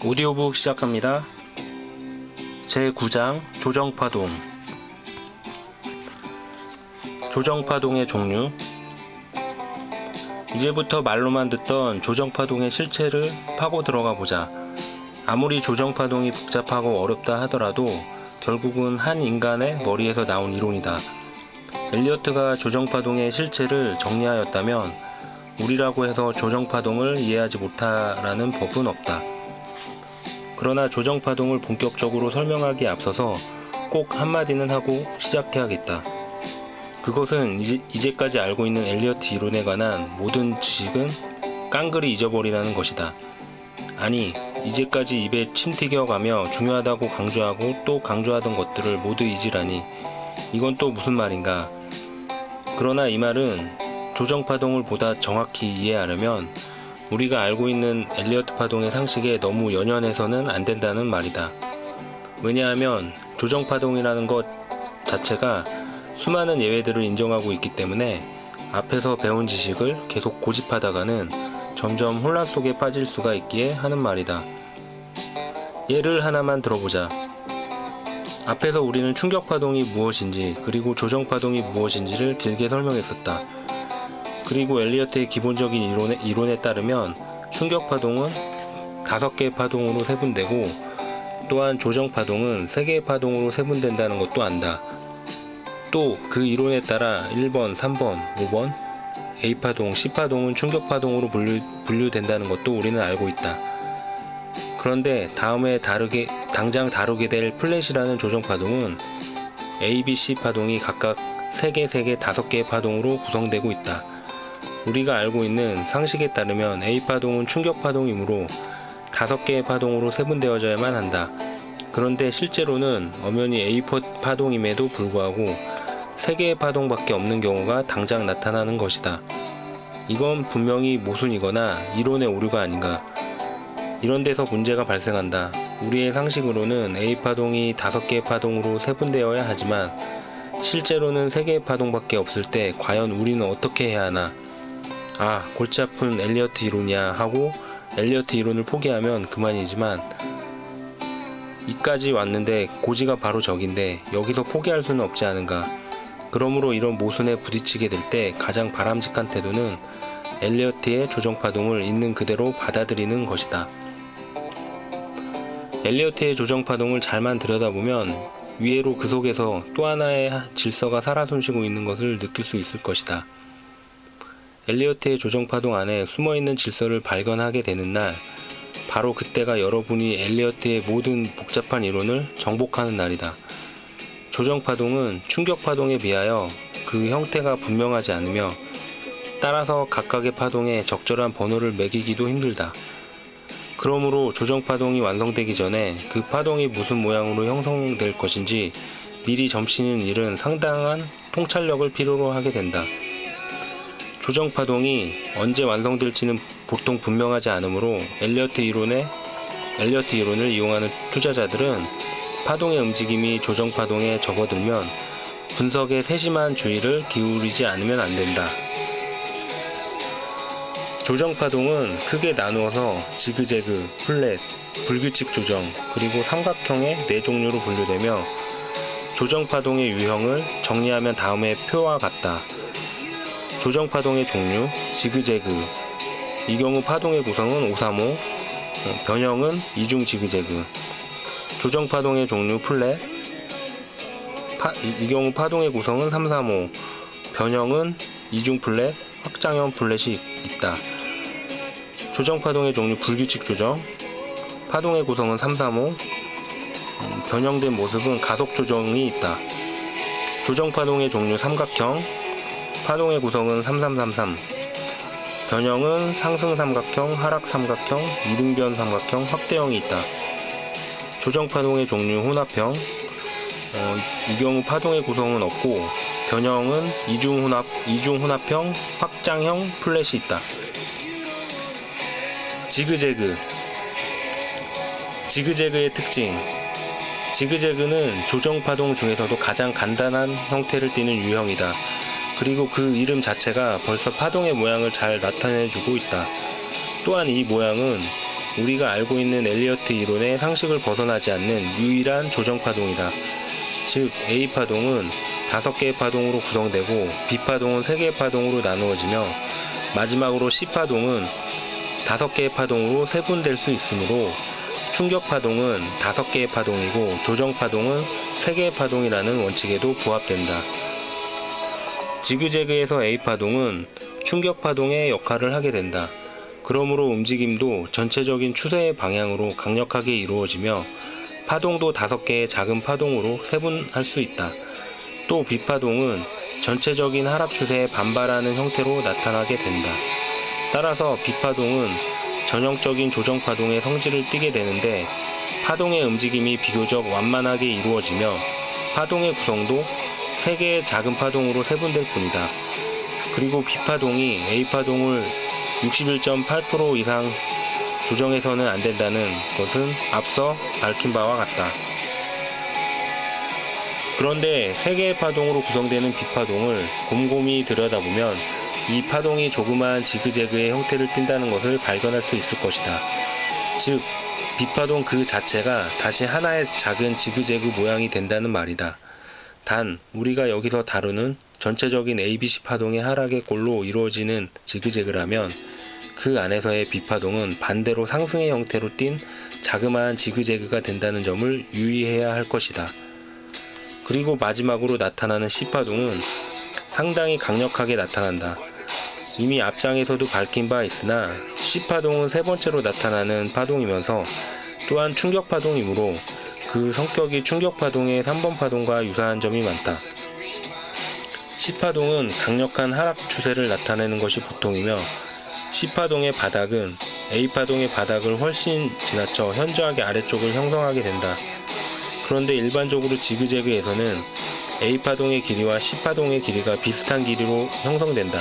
오디오북 시작합니다. 제9장 조정파동. 조정파동의 종류. 이제부터 말로만 듣던 조정파동의 실체를 파고 들어가 보자. 아무리 조정파동이 복잡하고 어렵다 하더라도 결국은 한 인간의 머리에서 나온 이론이다. 엘리어트가 조정파동의 실체를 정리하였다면 우리라고 해서 조정파동을 이해하지 못하라는 법은 없다. 그러나 조정파동을 본격적으로 설명하기에 앞서서 꼭 한마디는 하고 시작해야겠다. 그것은 이제까지 알고 있는 엘리어트 이론에 관한 모든 지식은 깡그리 잊어버리라는 것이다. 아니, 이제까지 입에 침 튀겨가며 중요하다고 강조하고 또 강조하던 것들을 모두 잊으라니 이건 또 무슨 말인가. 그러나 이 말은 조정파동을 보다 정확히 이해하려면 우리가 알고 있는 엘리어트 파동의 상식에 너무 연연해서는 안 된다는 말이다. 왜냐하면 조정파동이라는 것 자체가 수많은 예외들을 인정하고 있기 때문에 앞에서 배운 지식을 계속 고집하다가는 점점 혼란 속에 빠질 수가 있기에 하는 말이다. 예를 하나만 들어보자. 앞에서 우리는 충격파동이 무엇인지 그리고 조정파동이 무엇인지를 길게 설명했었다. 그리고 엘리어트의 기본적인 이론에 따르면 충격파동은 5개의 파동으로 세분되고 또한 조정파동은 3개의 파동으로 세분된다는 것도 안다. 또 그 이론에 따라 1번, 3번, 5번, A파동, C파동은 충격파동으로 분류된다는 것도 우리는 알고 있다. 그런데 다음에 당장 다루게 될 플랫이라는 조정파동은 A, B, C 파동이 각각 3개, 5개의 파동으로 구성되고 있다. 우리가 알고 있는 상식에 따르면 A파동은 충격파동이므로 5개의 파동으로 세분되어져야만 한다. 그런데 실제로는 엄연히 A파동임에도 불구하고 3개의 파동밖에 없는 경우가 당장 나타나는 것이다. 이건 분명히 모순이거나 이론의 오류가 아닌가. 이런 데서 문제가 발생한다. 우리의 상식으로는 A파동이 5개의 파동으로 세분되어야 하지만 실제로는 3개의 파동밖에 없을 때 과연 우리는 어떻게 해야 하나. 아, 골치 아픈 엘리어트 이론이야 하고 엘리어트 이론을 포기하면 그만이지만 이까지 왔는데 고지가 바로 저긴데 여기서 포기할 수는 없지 않은가. 그러므로 이런 모순에 부딪히게 될 때 가장 바람직한 태도는 엘리어트의 조정파동을 있는 그대로 받아들이는 것이다. 엘리어트의 조정파동을 잘만 들여다보면 위에로 그 속에서 또 하나의 질서가 살아 숨쉬고 있는 것을 느낄 수 있을 것이다. 엘리어트의 조정파동 안에 숨어있는 질서를 발견하게 되는 날, 바로 그때가 여러분이 엘리어트의 모든 복잡한 이론을 정복하는 날이다. 조정파동은 충격파동에 비하여 그 형태가 분명하지 않으며 따라서 각각의 파동에 적절한 번호를 매기기도 힘들다. 그러므로 조정파동이 완성되기 전에 그 파동이 무슨 모양으로 형성될 것인지 미리 점치는 일은 상당한 통찰력을 필요로 하게 된다. 조정파동이 언제 완성될지는 보통 분명하지 않으므로 엘리어트 이론을 이용하는 투자자들은 파동의 움직임이 조정파동에 접어들면 분석에 세심한 주의를 기울이지 않으면 안 된다. 조정파동은 크게 나누어서 지그재그, 플랫, 불규칙 조정, 그리고 삼각형의 4종류로 분류되며 조정파동의 유형을 정리하면 다음의 표와 같다. 조정파동의 종류, 지그재그. 이 경우 파동의 구성은 535, 변형은 이중 지그재그. 조정파동의 종류, 플랫. 이 경우 파동의 구성은 335, 변형은 이중 플랫, 확장형 플랫이 있다. 조정파동의 종류, 불규칙 조정. 파동의 구성은 335, 변형된 모습은 가속 조정이 있다. 조정파동의 종류, 삼각형. 파동의 구성은 3333, 변형은 상승 삼각형, 하락 삼각형, 이등변 삼각형, 확대형이 있다. 조정파동의 종류, 혼합형. 이 경우 파동의 구성은 없고 변형은 이중혼합형, 확장형 플랫이 있다. 지그재그. 지그재그의 특징. 지그재그는 조정파동 중에서도 가장 간단한 형태를 띠는 유형이다. 그리고 그 이름 자체가 벌써 파동의 모양을 잘 나타내주고 있다. 또한 이 모양은 우리가 알고 있는 엘리어트 이론의 상식을 벗어나지 않는 유일한 조정파동이다. 즉 A파동은 5개의 파동으로 구성되고 B파동은 3개의 파동으로 나누어지며 마지막으로 C파동은 5개의 파동으로 세분될 수 있으므로 충격파동은 5개의 파동이고 조정파동은 3개의 파동이라는 원칙에도 부합된다. 지그재그에서 A파동은 충격파동의 역할을 하게 된다. 그러므로 움직임도 전체적인 추세의 방향으로 강력하게 이루어지며 파동도 5개의 작은 파동으로 세분할 수 있다. 또 B파동은 전체적인 하락 추세에 반발하는 형태로 나타나게 된다. 따라서 B파동은 전형적인 조정파동의 성질을 띠게 되는데 파동의 움직임이 비교적 완만하게 이루어지며 파동의 구성도 3개의 작은 파동으로 세분될 뿐이다. 그리고 B파동이 A파동을 61.8% 이상 조정해서는 안 된다는 것은 앞서 밝힌 바와 같다. 그런데 3개의 파동으로 구성되는 B파동을 곰곰이 들여다보면 이 파동이 조그마한 지그재그의 형태를 띈다는 것을 발견할 수 있을 것이다. 즉, B파동 그 자체가 다시 하나의 작은 지그재그 모양이 된다는 말이다. 단, 우리가 여기서 다루는 전체적인 ABC 파동의 하락의 꼴로 이루어지는 지그재그라면 그 안에서의 B파동은 반대로 상승의 형태로 띈 자그마한 지그재그가 된다는 점을 유의해야 할 것이다. 그리고 마지막으로 나타나는 C파동은 상당히 강력하게 나타난다. 이미 앞장에서도 밝힌 바 있으나 C파동은 세 번째로 나타나는 파동이면서 또한 충격파동이므로 그 성격이 충격파동의 3번 파동과 유사한 점이 많다. C파동은 강력한 하락 추세를 나타내는 것이 보통이며 C파동의 바닥은 A파동의 바닥을 훨씬 지나쳐 현저하게 아래쪽을 형성하게 된다. 그런데 일반적으로 지그재그에서는 A파동의 길이와 C파동의 길이가 비슷한 길이로 형성된다.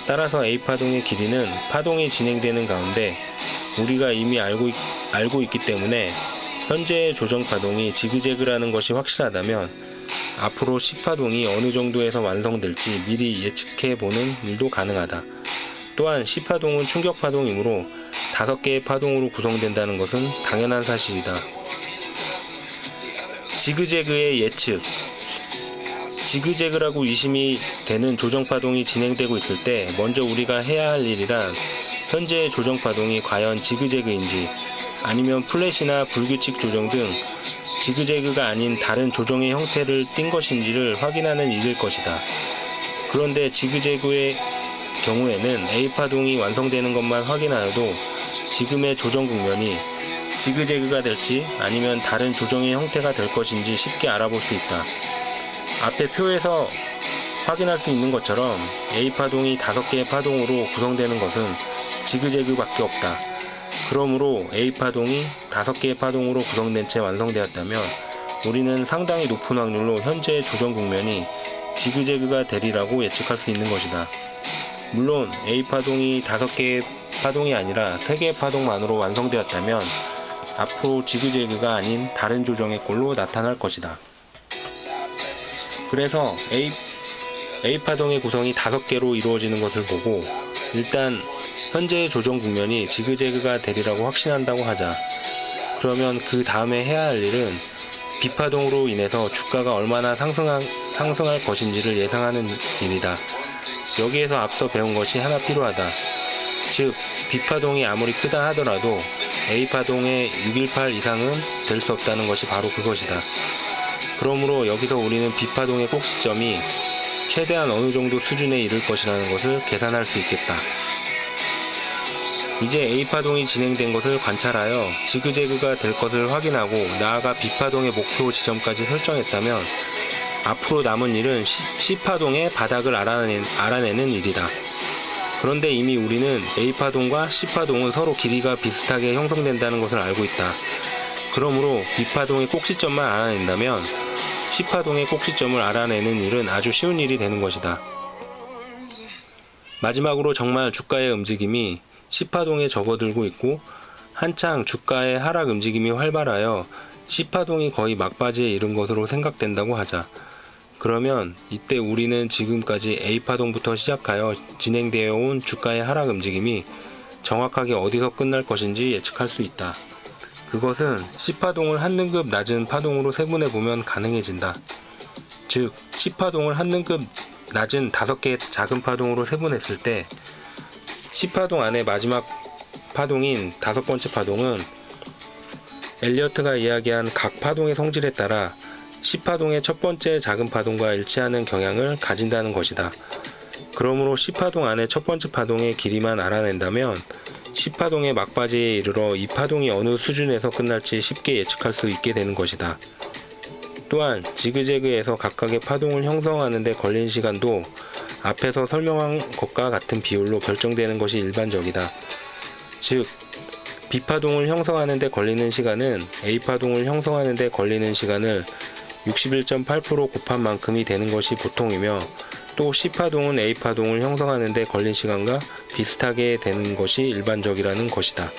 따라서 A파동의 길이는 파동이 진행되는 가운데 우리가 이미 알고 있기 때문에 현재의 조정파동이 지그재그라는 것이 확실하다면 앞으로 C파동이 어느 정도에서 완성될지 미리 예측해보는 일도 가능하다. 또한 C파동은 충격파동이므로 5개의 파동으로 구성된다는 것은 당연한 사실이다. 지그재그의 예측. 지그재그라고 의심이 되는 조정파동이 진행되고 있을 때 먼저 우리가 해야 할 일이란 현재의 조정파동이 과연 지그재그인지 아니면 플랫이나 불규칙 조정 등 지그재그가 아닌 다른 조정의 형태를 띈 것인지를 확인하는 일일 것이다. 그런데 지그재그의 경우에는 A파동이 완성되는 것만 확인하여도 지금의 조정 국면이 지그재그가 될지 아니면 다른 조정의 형태가 될 것인지 쉽게 알아볼 수 있다. 앞에 표에서 확인할 수 있는 것처럼 A파동이 5개의 파동으로 구성되는 것은 지그재그밖에 없다. 그러므로 A파동이 5개의 파동으로 구성된 채 완성되었다면 우리는 상당히 높은 확률로 현재의 조정 국면이 지그재그가 되리라고 예측할 수 있는 것이다. 물론 A파동이 5개의 파동이 아니라 3개의 파동만으로 완성되었다면 앞으로 지그재그가 아닌 다른 조정의 꼴로 나타날 것이다. 그래서 A파동의 구성이 5개로 이루어지는 것을 보고 일단 현재의 조정 국면이 지그재그가 되리라고 확신한다고 하자. 그러면 그 다음에 해야 할 일은 B파동으로 인해서 주가가 얼마나 상승할 것인지를 예상하는 일이다. 여기에서 앞서 배운 것이 하나 필요하다. 즉, B파동이 아무리 크다 하더라도 A파동의 618 이상은 될 수 없다는 것이 바로 그것이다. 그러므로 여기서 우리는 B파동의 꼭지점이 최대한 어느 정도 수준에 이를 것이라는 것을 계산할 수 있겠다. 이제 A파동이 진행된 것을 관찰하여 지그재그가 될 것을 확인하고 나아가 B파동의 목표 지점까지 설정했다면 앞으로 남은 일은 C파동의 바닥을 알아내는 일이다. 그런데 이미 우리는 A파동과 C파동은 서로 길이가 비슷하게 형성된다는 것을 알고 있다. 그러므로 B파동의 꼭지점만 알아낸다면 C파동의 꼭지점을 알아내는 일은 아주 쉬운 일이 되는 것이다. 마지막으로 정말 주가의 움직임이 C파동에 접어들고 있고 한창 주가의 하락 움직임이 활발하여 C파동이 거의 막바지에 이른 것으로 생각된다고 하자. 그러면 이때 우리는 지금까지 A파동부터 시작하여 진행되어 온 주가의 하락 움직임이 정확하게 어디서 끝날 것인지 예측할 수 있다. 그것은 C파동을 한 등급 낮은 파동으로 세분해 보면 가능해진다. 즉, C파동을 한 등급 낮은 5개의 작은 파동으로 세분했을 때 C파동 안의 마지막 파동인 5번째 파동은 엘리어트가 이야기한 각 파동의 성질에 따라 C파동의 첫 번째 작은 파동과 일치하는 경향을 가진다는 것이다. 그러므로 C파동 안의 첫 번째 파동의 길이만 알아낸다면 C파동의 막바지에 이르러 이 파동이 어느 수준에서 끝날지 쉽게 예측할 수 있게 되는 것이다. 또한 지그재그에서 각각의 파동을 형성하는 데 걸린 시간도 앞에서 설명한 것과 같은 비율로 결정되는 것이 일반적이다. 즉, B파동을 형성하는 데 걸리는 시간은 A파동을 형성하는 데 걸리는 시간을 61.8% 곱한 만큼이 되는 것이 보통이며, 또 C파동은 A파동을 형성하는 데 걸린 시간과 비슷하게 되는 것이 일반적이라는 것이다.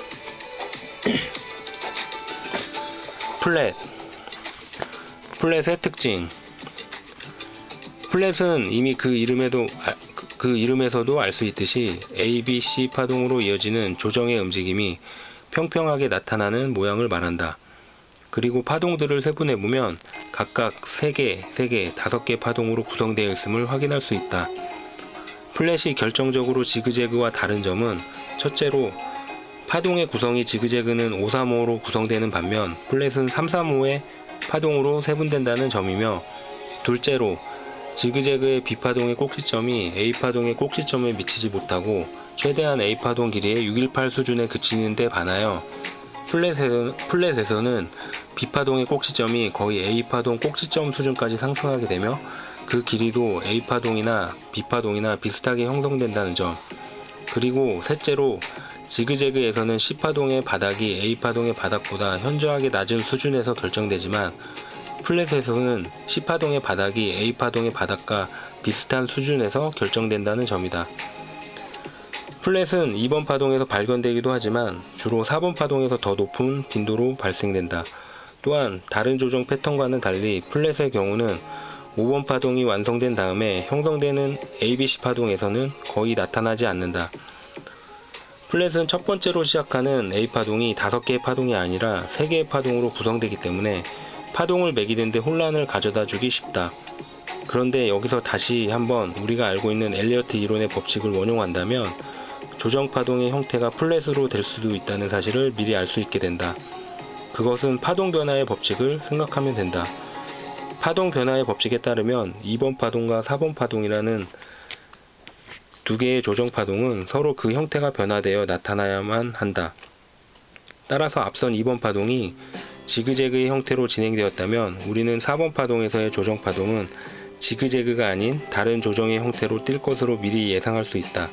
플랫의 특징. 플랫은 이미 그 이름에서도 알 수 있듯이 A, B, C 파동으로 이어지는 조정의 움직임이 평평하게 나타나는 모양을 말한다. 그리고 파동들을 세분해보면 각각 3개, 5개 파동으로 구성되어 있음을 확인할 수 있다. 플랫이 결정적으로 지그재그와 다른 점은, 첫째로 파동의 구성이 지그재그는 535로 구성되는 반면 플랫은 335의 파동으로 세분된다는 점이며, 둘째로 지그재그의 B파동의 꼭지점이 A파동의 꼭지점에 미치지 못하고 최대한 A파동 길이의 618 수준에 그치는 데 반하여 플랫에서는 B파동의 꼭지점이 거의 A파동 꼭지점 수준까지 상승하게 되며 그 길이도 A파동이나 B파동이나 비슷하게 형성된다는 점. 그리고 셋째로 지그재그에서는 C파동의 바닥이 A파동의 바닥보다 현저하게 낮은 수준에서 결정되지만 플랫에서는 C파동의 바닥이 A파동의 바닥과 비슷한 수준에서 결정된다는 점이다. 플랫은 2번 파동에서 발견되기도 하지만 주로 4번 파동에서 더 높은 빈도로 발생된다. 또한 다른 조정 패턴과는 달리 플랫의 경우는 5번 파동이 완성된 다음에 형성되는 ABC 파동에서는 거의 나타나지 않는다. 플랫은 첫 번째로 시작하는 A파동이 5개의 파동이 아니라 3개의 파동으로 구성되기 때문에 파동을 매기는 데 혼란을 가져다 주기 쉽다. 그런데 여기서 다시 한번 우리가 알고 있는 엘리어트 이론의 법칙을 원용한다면 조정파동의 형태가 플랫으로 될 수도 있다는 사실을 미리 알 수 있게 된다. 그것은 파동 변화의 법칙을 생각하면 된다. 파동 변화의 법칙에 따르면 2번 파동과 4번 파동이라는 두 개의 조정파동은 서로 그 형태가 변화되어 나타나야만 한다. 따라서 앞선 2번 파동이 지그재그의 형태로 진행되었다면 우리는 4번 파동에서의 조정파동은 지그재그가 아닌 다른 조정의 형태로 뛸 것으로 미리 예상할 수 있다.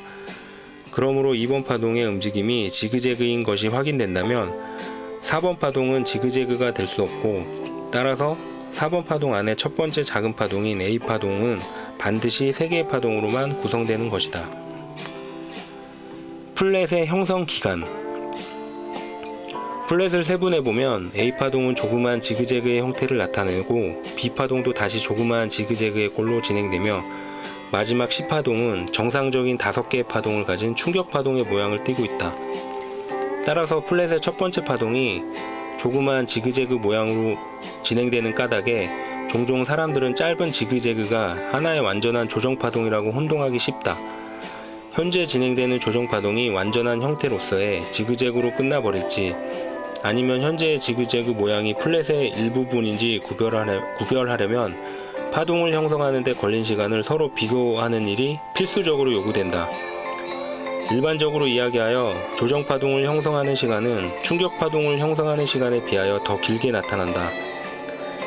그러므로 2번 파동의 움직임이 지그재그인 것이 확인된다면 4번 파동은 지그재그가 될 수 없고, 따라서 4번 파동 안에 첫 번째 작은 파동인 A파동은 반드시 3개의 파동으로만 구성되는 것이다. 플랫의 형성 기간. 플랫을 세분해보면 A파동은 조그만 지그재그의 형태를 나타내고 B파동도 다시 조그만 지그재그의 꼴로 진행되며 마지막 C파동은 정상적인 5개의 파동을 가진 충격파동의 모양을 띠고 있다. 따라서 플랫의 첫 번째 파동이 조그만 지그재그 모양으로 진행되는 까닭에 종종 사람들은 짧은 지그재그가 하나의 완전한 조정파동이라고 혼동하기 쉽다. 현재 진행되는 조정파동이 완전한 형태로서의 지그재그로 끝나버릴지, 아니면 현재의 지그재그 모양이 플랫의 일부분인지 구별하려면 파동을 형성하는 데 걸린 시간을 서로 비교하는 일이 필수적으로 요구된다. 일반적으로 이야기하여 조정파동을 형성하는 시간은 충격파동을 형성하는 시간에 비하여 더 길게 나타난다.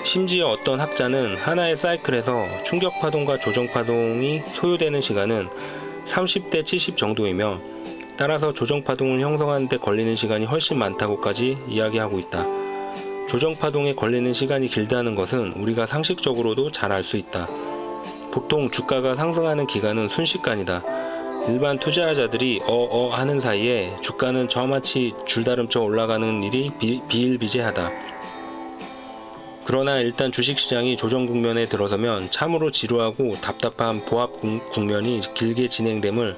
심지어 어떤 학자는 하나의 사이클에서 충격파동과 조정파동이 소요되는 시간은 30대 70 정도이며, 따라서 조정파동을 형성하는 데 걸리는 시간이 훨씬 많다고까지 이야기하고 있다. 조정파동에 걸리는 시간이 길다는 것은 우리가 상식적으로도 잘 알 수 있다. 보통 주가가 상승하는 기간은 순식간이다. 일반 투자자들이 하는 사이에 주가는 저마치 줄다름쳐 올라가는 일이 비일비재하다. 그러나 일단 주식시장이 조정 국면에 들어서면 참으로 지루하고 답답한 보합 국면이 길게 진행됨을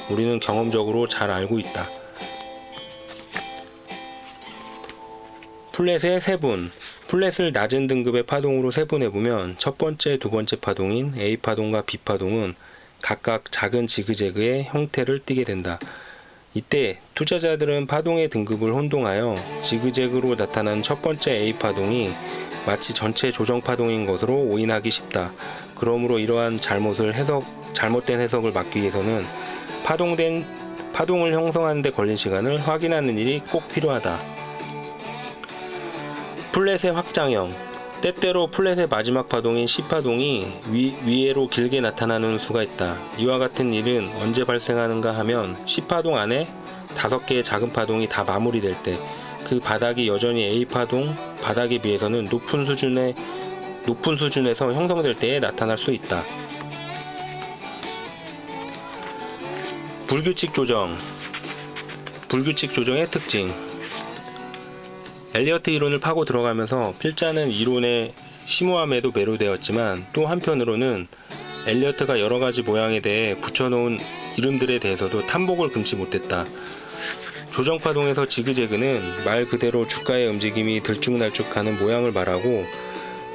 우리는 경험적으로 잘 알고 있다. 플랫의 세분. 플랫을 낮은 등급의 파동으로 세분해보면 첫 번째, 두 번째 파동인 A파동과 B파동은 각각 작은 지그재그의 형태를 띠게 된다. 이때 투자자들은 파동의 등급을 혼동하여 지그재그로 나타난 첫 번째 A파동이 마치 전체 조정파동인 것으로 오인하기 쉽다. 그러므로 이러한 잘못된 해석을 막기 위해서는 파동을 형성하는 데 걸린 시간을 확인하는 일이 꼭 필요하다. 플랫의 확장형. 때때로 플랫의 마지막 파동인 C파동이 위에로 길게 나타나는 수가 있다. 이와 같은 일은 언제 발생하는가 하면 C파동 안에 5개의 작은 파동이 다 마무리될 때 그 바닥이 여전히 A파동 바닥에 비해서는 높은 수준에서 형성될 때에 나타날 수 있다. 불규칙 조정. 불규칙 조정의 특징. 엘리어트 이론을 파고 들어가면서 필자는 이론의 심오함에도 매료되었지만 또 한편으로는 엘리어트가 여러가지 모양에 대해 붙여놓은 이름들에 대해서도 탐복을 금치 못했다. 조정파동에서 지그재그는 말 그대로 주가의 움직임이 들쭉날쭉하는 모양을 말하고,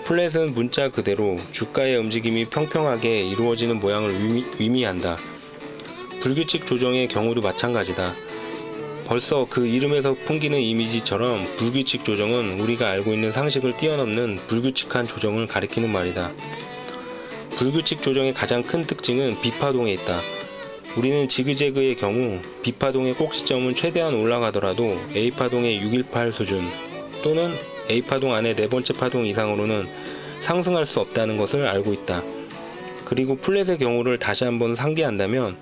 플랫은 문자 그대로 주가의 움직임이 평평하게 이루어지는 모양을 의미한다. 불규칙 조정의 경우도 마찬가지다. 벌써 그 이름에서 풍기는 이미지처럼 불규칙 조정은 우리가 알고 있는 상식을 뛰어넘는 불규칙한 조정을 가리키는 말이다. 불규칙 조정의 가장 큰 특징은 B파동에 있다. 우리는 지그재그의 경우 B파동의 꼭지점은 최대한 올라가더라도 A파동의 618 수준 또는 A파동 안의 네 번째 파동 이상으로는 상승할 수 없다는 것을 알고 있다. 그리고 플랫의 경우를 다시 한번 상기한다면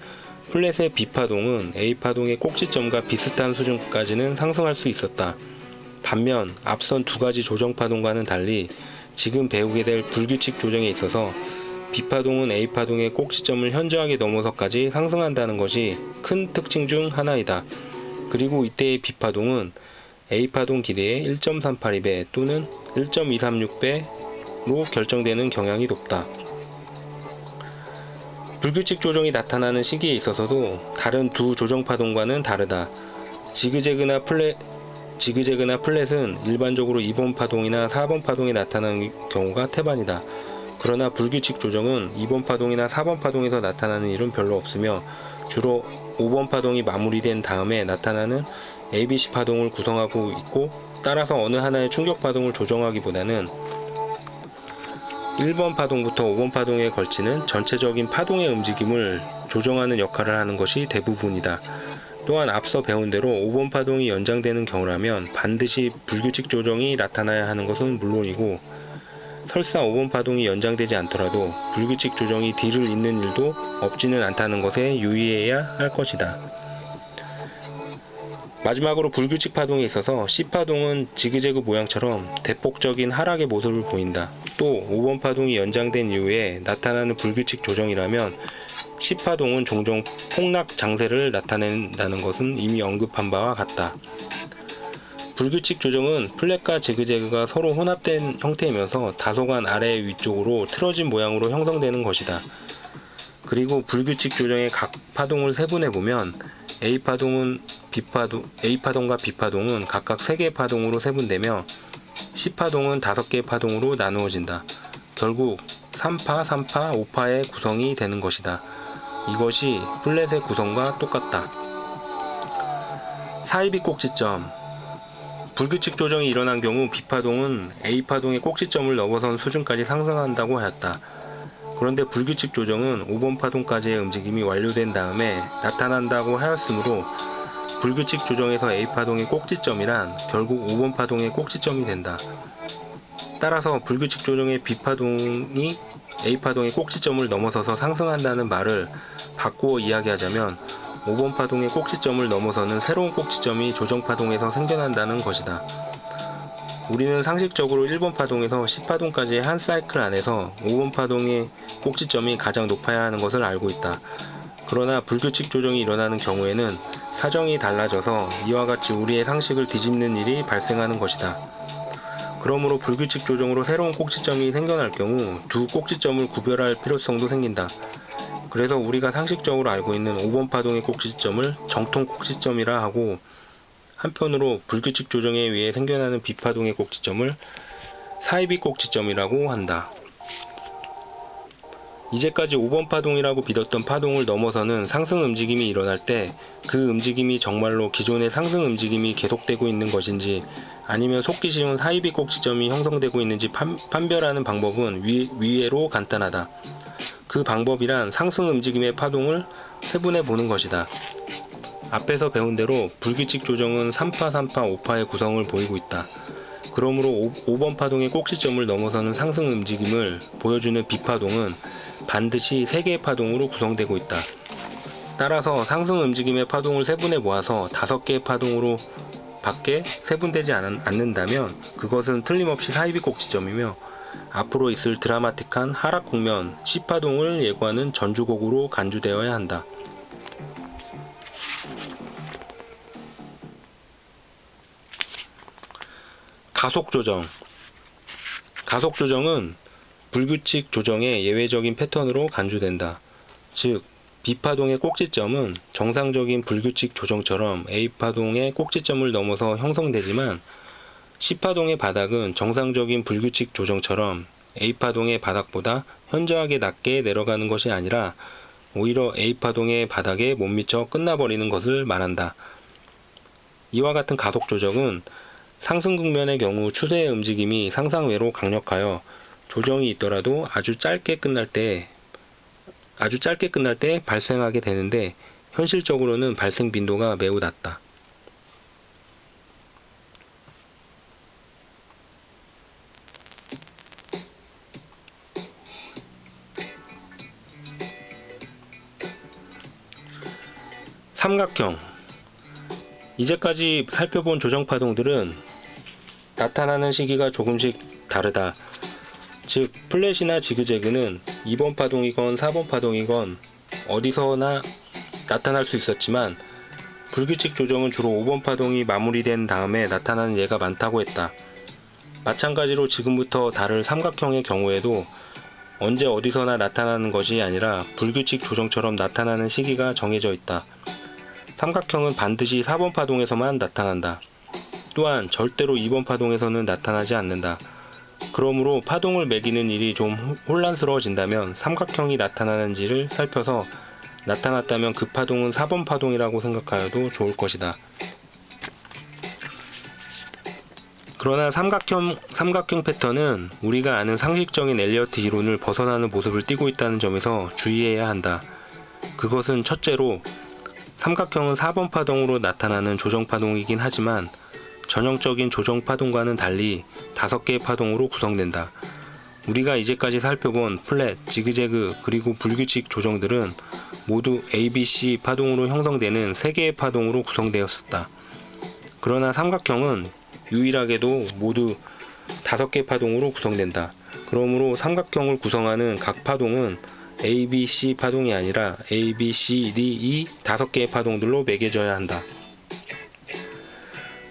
플랫의 B파동은 A파동의 꼭지점과 비슷한 수준까지는 상승할 수 있었다. 반면 앞선 두 가지 조정파동과는 달리 지금 배우게 될 불규칙 조정에 있어서 B파동은 A파동의 꼭지점을 현저하게 넘어서까지 상승한다는 것이 큰 특징 중 하나이다. 그리고 이때의 B파동은 A파동 기대의 1.382배 또는 1.236배로 결정되는 경향이 높다. 불규칙 조정이 나타나는 시기에 있어서도 다른 두 조정파동과는 다르다. 지그재그나 플랫은 일반적으로 2번 파동이나 4번 파동에 나타나는 경우가 태반이다. 그러나 불규칙 조정은 2번 파동이나 4번 파동에서 나타나는 일은 별로 없으며 주로 5번 파동이 마무리된 다음에 나타나는 ABC 파동을 구성하고 있고, 따라서 어느 하나의 충격 파동을 조정하기보다는 1번 파동부터 5번 파동에 걸치는 전체적인 파동의 움직임을 조정하는 역할을 하는 것이 대부분이다. 또한 앞서 배운 대로 5번 파동이 연장되는 경우라면 반드시 불규칙 조정이 나타나야 하는 것은 물론이고, 설사 5번 파동이 연장되지 않더라도 불규칙 조정이 뒤를 잇는 일도 없지는 않다는 것에 유의해야 할 것이다. 마지막으로 불규칙 파동에 있어서 C파동은 지그재그 모양처럼 대폭적인 하락의 모습을 보인다. 또 5번 파동이 연장된 이후에 나타나는 불규칙 조정이라면 C파동은 종종 폭락 장세를 나타낸다는 것은 이미 언급한 바와 같다. 불규칙 조정은 플랫과 지그재그가 서로 혼합된 형태이면서 다소간 아래 위쪽으로 틀어진 모양으로 형성되는 것이다. 그리고 불규칙 조정의 각 파동을 세분해보면 A파동과 B파동은 각각 3개의 파동으로 세분되며 C파동은 5개의 파동으로 나누어진다. 결국 3파, 3파, 5파의 구성이 되는 것이다. 이것이 플랫의 구성과 똑같다. 사이비 꼭지점. 불규칙 조정이 일어난 경우 B파동은 A파동의 꼭지점을 넘어선 수준까지 상승한다고 하였다. 그런데 불규칙 조정은 5번 파동까지의 움직임이 완료된 다음에 나타난다고 하였으므로 불규칙 조정에서 A파동의 꼭지점이란 결국 5번 파동의 꼭지점이 된다. 따라서 불규칙 조정의 B파동이 A파동의 꼭지점을 넘어서서 상승한다는 말을 바꾸어 이야기하자면 5번 파동의 꼭지점을 넘어서는 새로운 꼭지점이 조정파동에서 생겨난다는 것이다. 우리는 상식적으로 1번 파동에서 10파동까지의 한 사이클 안에서 5번 파동의 꼭지점이 가장 높아야 하는 것을 알고 있다. 그러나 불규칙 조정이 일어나는 경우에는 사정이 달라져서 이와 같이 우리의 상식을 뒤집는 일이 발생하는 것이다. 그러므로 불규칙 조정으로 새로운 꼭지점이 생겨날 경우 두 꼭지점을 구별할 필요성도 생긴다. 그래서 우리가 상식적으로 알고 있는 5번 파동의 꼭지점을 정통 꼭지점이라 하고, 한편으로 불규칙 조정에 의해 생겨나는 비파동의 꼭지점을 사이비 꼭지점이라고 한다. 이제까지 5번 파동이라고 믿었던 파동을 넘어서는 상승 움직임이 일어날 때 그 움직임이 정말로 기존의 상승 움직임이 계속되고 있는 것인지 아니면 속기 쉬운 사이비 꼭지점이 형성되고 있는지 판별하는 방법은 위외로 간단하다. 그 방법이란 상승 움직임의 파동을 세분해 보는 것이다. 앞에서 배운 대로 불규칙 조정은 3파, 3파, 5파의 구성을 보이고 있다. 그러므로 5번 파동의 꼭지점을 넘어서는 상승 움직임을 보여주는 비파동은 반드시 3개의 파동으로 구성되고 있다. 따라서 상승 움직임의 파동을 세분해 모아서 5개의 파동으로 밖에 세분되지 않는다면 그것은 틀림없이 사이비 꼭지점이며 앞으로 있을 드라마틱한 하락 국면 C파동을 예고하는 전주곡으로 간주되어야 한다. 가속 조정. 가속 조정은 불규칙 조정의 예외적인 패턴으로 간주된다. 즉, B파동의 꼭지점은 정상적인 불규칙 조정처럼 A파동의 꼭지점을 넘어서 형성되지만 C파동의 바닥은 정상적인 불규칙 조정처럼 A파동의 바닥보다 현저하게 낮게 내려가는 것이 아니라 오히려 A파동의 바닥에 못 미쳐 끝나버리는 것을 말한다. 이와 같은 가속 조정은 상승 국면의 경우 추세의 움직임이 상상외로 강력하여 조정이 있더라도 아주 짧게 끝날 때 발생하게 되는데 현실적으로는 발생 빈도가 매우 낮다. 삼각형. 이제까지 살펴본 조정파동들은 나타나는 시기가 조금씩 다르다. 즉, 플랫이나 지그재그는 2번 파동이건 4번 파동이건 어디서나 나타날 수 있었지만 불규칙 조정은 주로 5번 파동이 마무리된 다음에 나타나는 예가 많다고 했다. 마찬가지로 지금부터 다룰 삼각형의 경우에도 언제 어디서나 나타나는 것이 아니라 불규칙 조정처럼 나타나는 시기가 정해져 있다. 삼각형은 반드시 4번 파동에서만 나타난다. 또한 절대로 2번 파동에서는 나타나지 않는다. 그러므로 파동을 매기는 일이 좀 혼란스러워진다면 삼각형이 나타나는지를 살펴서 나타났다면 그 파동은 4번 파동이라고 생각하여도 좋을 것이다. 그러나 삼각형 패턴은 우리가 아는 상식적인 엘리어트 이론을 벗어나는 모습을 띠고 있다는 점에서 주의해야 한다. 그것은 첫째로 삼각형은 4번 파동으로 나타나는 조정파동이긴 하지만 전형적인 조정파동과는 달리 5개의 파동으로 구성된다. 우리가 이제까지 살펴본 플랫, 지그재그, 그리고 불규칙 조정들은 모두 ABC 파동으로 형성되는 3개의 파동으로 구성되었었다. 그러나 삼각형은 유일하게도 모두 5개 파동으로 구성된다. 그러므로 삼각형을 구성하는 각 파동은 A, B, C 파동이 아니라 A, B, C, D, E 5개의 파동들로 매겨져야 한다.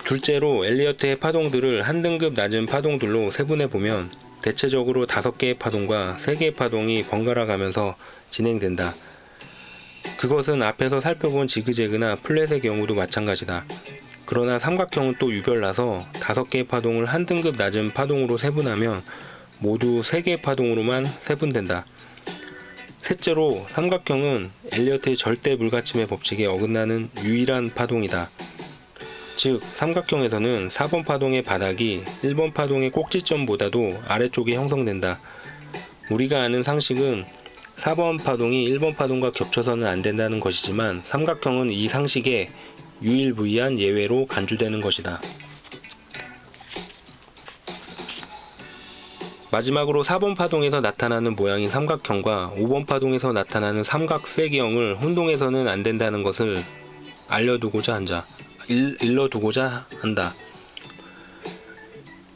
둘째로 엘리어트의 파동들을 한 등급 낮은 파동들로 세분해 보면 대체적으로 5개의 파동과 3개의 파동이 번갈아 가면서 진행된다. 그것은 앞에서 살펴본 지그재그나 플랫의 경우도 마찬가지다. 그러나 삼각형은 또 유별나서 5개의 파동을 한 등급 낮은 파동으로 세분하면 모두 3개의 파동으로만 세분된다. 셋째로 삼각형은 엘리어트의 절대 불가침의 법칙에 어긋나는 유일한 파동이다. 즉, 삼각형에서는 4번 파동의 바닥이 1번 파동의 꼭지점보다도 아래쪽에 형성된다. 우리가 아는 상식은 4번 파동이 1번 파동과 겹쳐서는 안 된다는 것이지만 삼각형은 이 상식에 유일무이한 예외로 간주되는 것이다. 마지막으로 4번 파동에서 나타나는 모양인 삼각형과 5번 파동에서 나타나는 삼각세기형을 혼동해서는 안 된다는 것을 일러두고자 한다.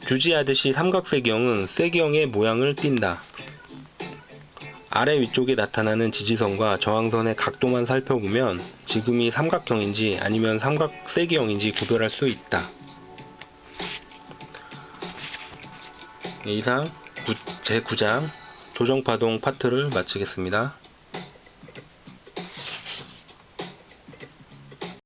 주지하듯이 삼각세기형은 쇠기형의 모양을 띈다. 아래 위쪽에 나타나는 지지선과 저항선의 각도만 살펴보면 지금이 삼각형인지 아니면 삼각세기형인지 구별할 수 있다. 이상 제9장 조정파동 파트를 마치겠습니다.